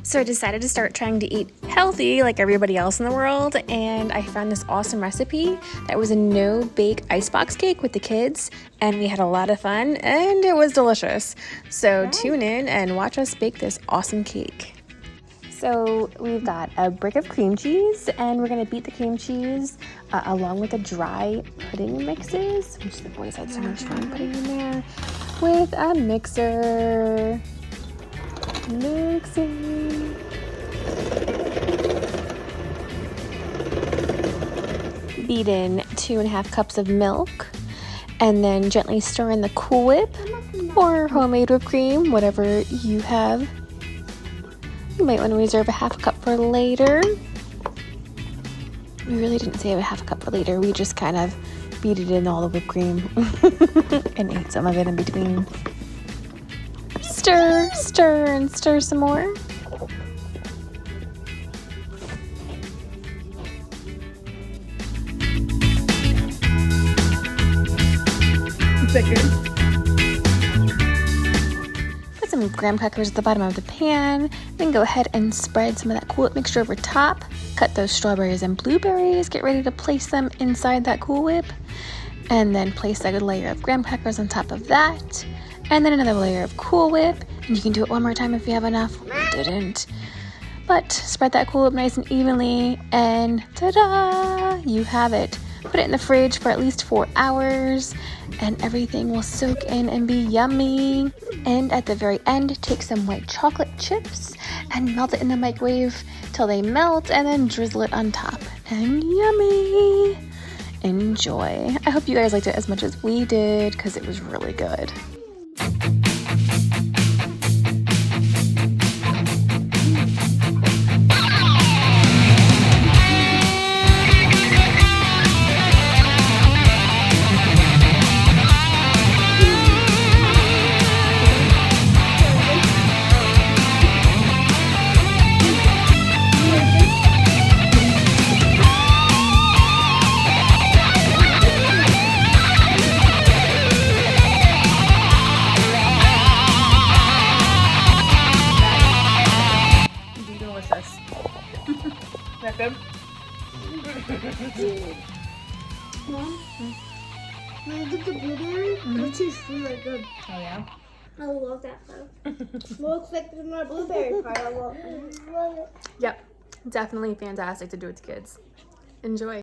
So I decided to start trying to eat healthy like everybody else in the world, and I found this awesome recipe that was a no-bake icebox cake with the kids, and we had a lot of fun, and it was delicious. So tune in and watch us bake this awesome cake. So we've got a brick of cream cheese, and we're going to beat the cream cheese along with the dry pudding mixes, which the boys had so much fun putting in there, with a mixer. Mixing. Beat in 2.5 cups of milk, and then gently stir in the Cool Whip or homemade whipped cream, whatever you have. You might want to reserve a half cup for later. We really didn't save a half cup for later. We just kind of beat it in all the whipped cream and ate some of it in between. Stir, stir, and stir some more. Is that good? Put some graham crackers at the bottom of the pan. Then go ahead and spread some of that Cool Whip mixture over top. Cut those strawberries and blueberries. Get ready to place them inside that Cool Whip. And then place a good layer of graham crackers on top of that. And then another layer of Cool Whip. And you can do it one more time if you have enough. We didn't. But spread that Cool Whip nice and evenly, and ta-da! You have it. Put it in the fridge for at least 4 hours, and everything will soak in and be yummy. And at the very end, take some white chocolate chips and melt it in the microwave till they melt, and then drizzle it on top. And yummy! Enjoy. I hope you guys liked it as much as we did, because it was really good. Good? Mom, when I get the blueberry, it tastes really good. Oh yeah? I love that though. Looks like there's more blueberry part. I love it. Yep, definitely fantastic to do with kids. Enjoy.